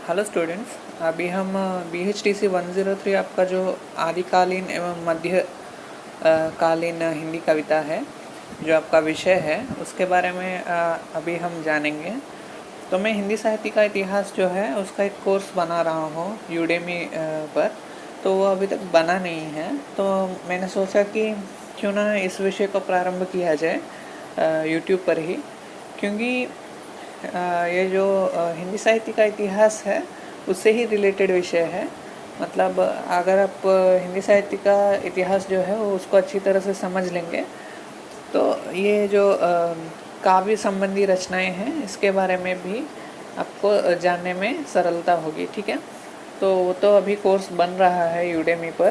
Hello students, अभी हम BHTC 103 आपका जो आदिकालीन एवं मध्य कालीन हिंदी कविता है, जो आपका विषय है, उसके बारे में अभी हम जानेंगे। तो मैं हिंदी साहित्य का इतिहास जो है उसका एक कोर्स बना रहा हूँ यूडेमी पर। तो वो अभी तक बना नहीं है, तो मैंने सोचा कि क्यों ना इस विषय को प्रारंभ किया जाए यूट्यूब पर ही, क्योंकि ये जो हिंदी साहित्य का इतिहास है उससे ही रिलेटेड विषय है। मतलब अगर आप हिंदी साहित्य का इतिहास जो है वो उसको अच्छी तरह से समझ लेंगे तो ये जो काव्य संबंधी रचनाएं हैं इसके बारे में भी आपको जानने में सरलता होगी। ठीक है, तो वो तो अभी कोर्स बन रहा है यूडेमी पर।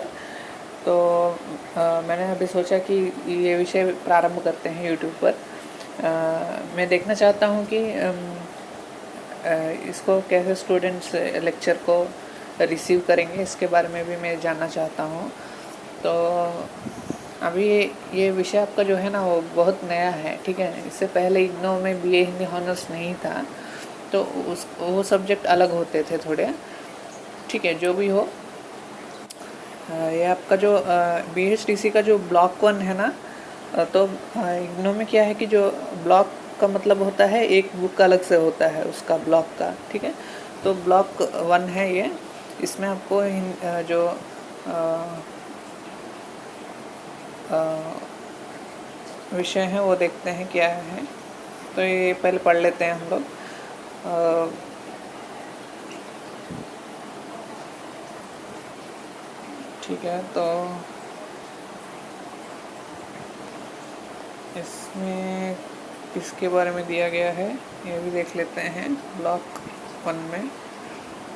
तो मैंने अभी सोचा कि ये विषय प्रारंभ करते हैं यूट्यूब पर। मैं देखना चाहता हूँ कि इसको कैसे स्टूडेंट्स लेक्चर को रिसीव करेंगे, इसके बारे में भी मैं जानना चाहता हूँ। तो अभी ये विषय आपका जो है ना वो बहुत नया है। ठीक है, इससे पहले इग्नो में BA हिंदी हॉनर्स नहीं था, तो वो सब्जेक्ट अलग होते थे थोड़े। ठीक है, जो भी हो, ये आपका जो BHTC का जो ब्लॉक 1 है ना, तो इग्नो में क्या है कि जो ब्लॉक का मतलब होता है एक बुक अलग से होता है उसका ब्लॉक का। ठीक है, तो ब्लॉक 1 है ये। इसमें आपको जो विषय हैं वो देखते हैं क्या है। तो ये पहले पढ़ लेते हैं हम लोग। ठीक है, तो इसमें किसके बारे में दिया गया है ये भी देख लेते हैं ब्लॉक 1 में।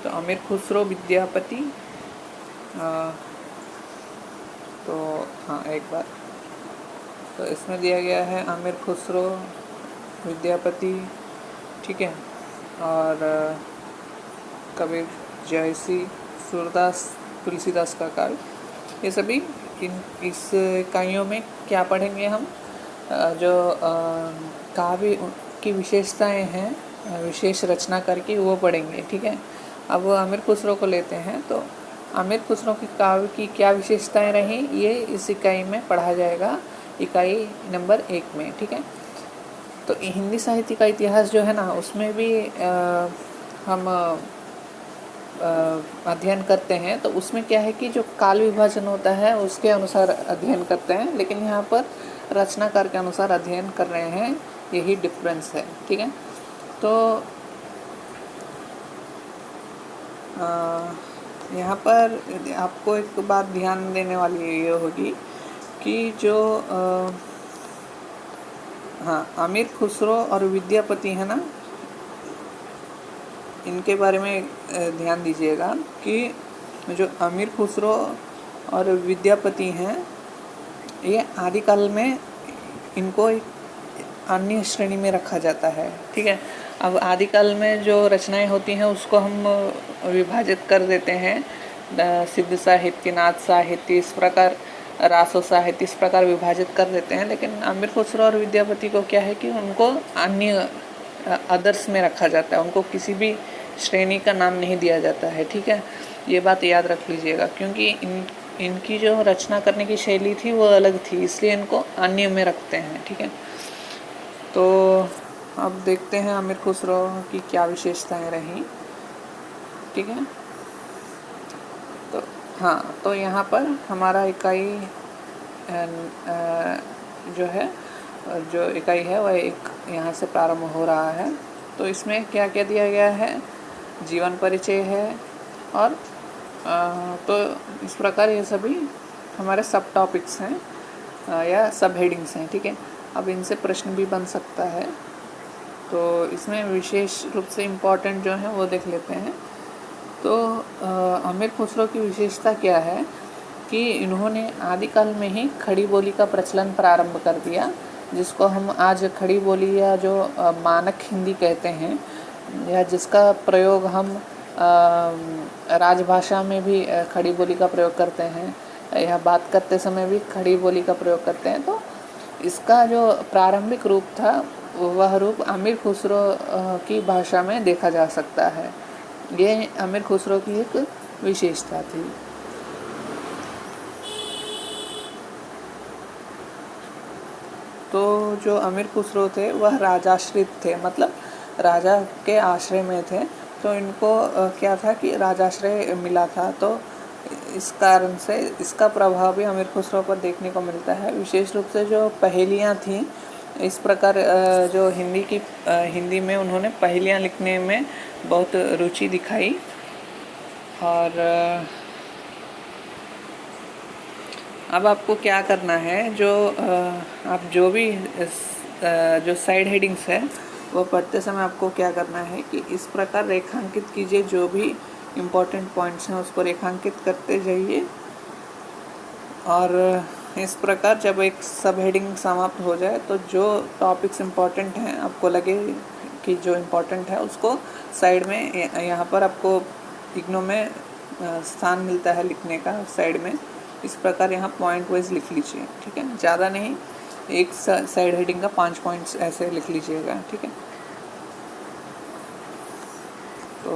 तो अमीर खुसरो विद्यापति, तो हाँ एक बार, तो इसमें दिया गया है अमीर खुसरो विद्यापति। ठीक है, और कबीर जयसी, सूरदास, तुलसीदास का काल, ये सभी इस इकाइयों में क्या पढ़ेंगे हम, जो काव्य की विशेषताएं हैं विशेष रचना करके वो पढ़ेंगे। ठीक है, अब अमीर खुसरो को लेते हैं। तो अमीर खुसरो की काव्य की क्या विशेषताएं रही ये इस इकाई में पढ़ा जाएगा, इकाई नंबर 1 में। ठीक है, तो हिंदी साहित्य का इतिहास जो है ना उसमें भी हम अध्ययन करते हैं। तो उसमें क्या है कि जो काल विभाजन होता है उसके अनुसार अध्ययन करते हैं, लेकिन यहाँ पर रचनाकार के अनुसार अध्ययन कर रहे हैं, यही डिफरेंस है। ठीक है, तो यहाँ पर आपको एक बात ध्यान देने वाली ये होगी कि जो अमीर खुसरो और विद्यापति है ना, इनके बारे में ध्यान दीजिएगा कि जो अमीर खुसरो और विद्यापति हैं ये आदिकाल में इनको एक अन्य श्रेणी में रखा जाता है। ठीक है, अब आदिकाल में जो रचनाएं होती हैं उसको हम विभाजित कर देते हैं, सिद्ध साहित्य, नाथ साहित्य, इस प्रकार रासो साहित्य, इस प्रकार विभाजित कर देते हैं। लेकिन अमीर खुसरो और विद्यापति को क्या है कि उनको अन्य अदर्स में रखा जाता है, उनको किसी भी श्रेणी का नाम नहीं दिया जाता है। ठीक है, ये बात याद रख लीजिएगा, क्योंकि इनकी जो रचना करने की शैली थी वो अलग थी, इसलिए इनको अन्य में रखते हैं। ठीक है, तो अब देखते हैं अमीर खुसरो की क्या विशेषताएं रहीं। ठीक है, तो हाँ, तो यहाँ पर हमारा इकाई जो है, जो इकाई है वह एक यहाँ से प्रारंभ हो रहा है। तो इसमें क्या क्या दिया गया है, जीवन परिचय है, और तो इस प्रकार ये सभी हमारे सब टॉपिक्स हैं या सब हेडिंग्स हैं। ठीक है, अब इनसे प्रश्न भी बन सकता है, तो इसमें विशेष रूप से इम्पॉर्टेंट जो है वो देख लेते हैं। तो अमीर खुसरो की विशेषता क्या है कि इन्होंने आदिकाल में ही खड़ी बोली का प्रचलन प्रारंभ कर दिया, जिसको हम आज खड़ी बोली या जो मानक हिंदी कहते हैं, या जिसका प्रयोग हम राजभाषा में भी खड़ी बोली का प्रयोग करते हैं, या बात करते समय भी खड़ी बोली का प्रयोग करते हैं। तो इसका जो प्रारंभिक रूप था वह रूप अमीर खुसरो की भाषा में देखा जा सकता है। ये अमीर खुसरो की एक विशेषता थी। तो जो अमीर खुसरो थे वह राजाश्रित थे, मतलब राजा के आश्रय में थे। तो इनको क्या था कि राजाश्रय मिला था, तो इस कारण से इसका प्रभाव भी अमीर खुसरो पर देखने को मिलता है। विशेष रूप से जो पहेलियाँ थीं, इस प्रकार जो हिंदी में उन्होंने पहेलियाँ लिखने में बहुत रुचि दिखाई। और अब आपको क्या करना है, आप जो भी जो साइड हेडिंग्स है वो पढ़ते समय आपको क्या करना है कि इस प्रकार रेखांकित कीजिए। जो भी इम्पोर्टेंट पॉइंट्स हैं उसको रेखांकित करते जाइए। और इस प्रकार जब एक सब हेडिंग समाप्त हो जाए तो जो टॉपिक्स इम्पोर्टेंट हैं, आपको लगे कि जो इम्पोर्टेंट है, उसको साइड में यहाँ पर आपको इग्नो में स्थान मिलता है लिखने का साइड में। इस प्रकार यहाँ पॉइंट वाइज लिख लीजिए, ठीक है। ज़्यादा नहीं, एक साइड हेडिंग का 5 पॉइंट्स ऐसे लिख लीजिएगा, ठीक है। तो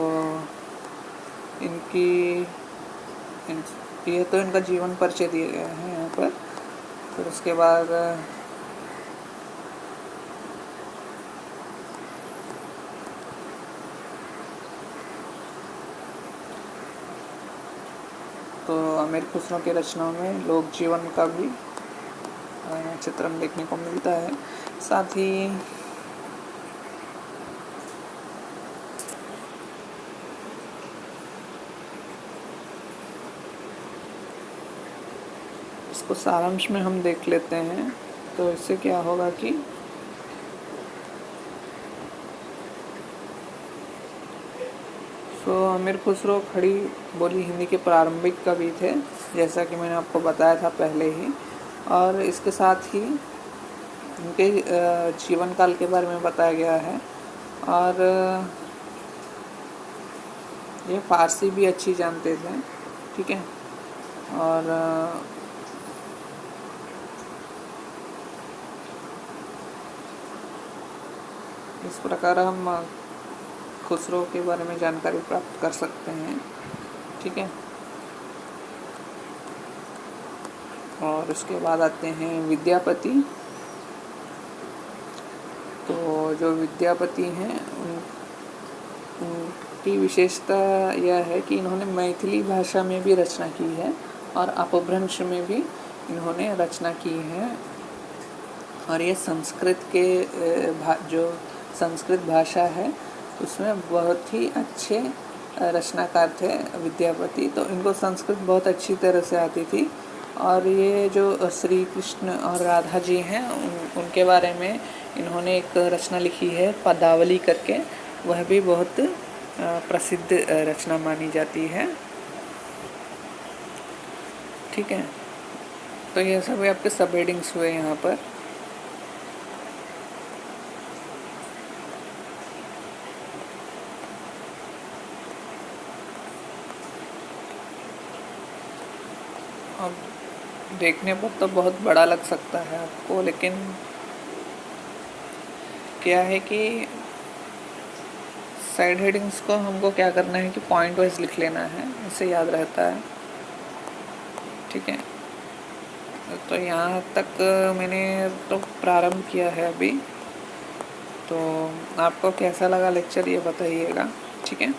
ये तो इनका जीवन परिचय दिए गए हैं यहाँ पर। फिर उसके बाद तो अमीर खुसरो की रचनाओं में लोक जीवन का भी चित्रण देखने को मिलता है। साथ ही इसको सारांश में हम देख लेते हैं। तो इससे क्या होगा कि अमीर खुसरो खड़ी बोली हिंदी के प्रारंभिक कवि थे, जैसा कि मैंने आपको बताया था पहले ही। और इसके साथ ही उनके जीवन काल के बारे में बताया गया है। और ये फारसी भी अच्छी जानते थे, ठीक है। और इस प्रकार हम खुसरो के बारे में जानकारी प्राप्त कर सकते हैं, ठीक है। और उसके बाद आते हैं विद्यापति। तो जो विद्यापति हैं उनकी विशेषता यह है कि इन्होंने मैथिली भाषा में भी रचना की है और अपभ्रंश में भी इन्होंने रचना की है। और ये संस्कृत के जो संस्कृत भाषा है उसमें बहुत ही अच्छे रचनाकार थे विद्यापति। तो इनको संस्कृत बहुत अच्छी तरह से आती थी। और ये जो श्री कृष्ण और राधा जी हैं उनके बारे में इन्होंने एक रचना लिखी है पदावली करके, वह भी बहुत प्रसिद्ध रचना मानी जाती है, ठीक है। तो ये सभी आपके सब हेडिंग्स हुए यहाँ पर। अब देखने पर तो बहुत बड़ा लग सकता है आपको, लेकिन क्या है कि साइड हेडिंग्स को हमको क्या करना है कि पॉइंट वाइज लिख लेना है, इससे याद रहता है, ठीक है। तो यहाँ तक मैंने तो प्रारंभ किया है अभी। तो आपको कैसा लगा लेक्चर ये बताइएगा, ठीक है।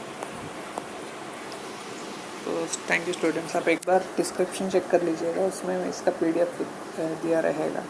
तो थैंक यू स्टूडेंट्स। आप एक बार डिस्क्रिप्शन चेक कर लीजिएगा, उसमें इसका PDF दिया रहेगा।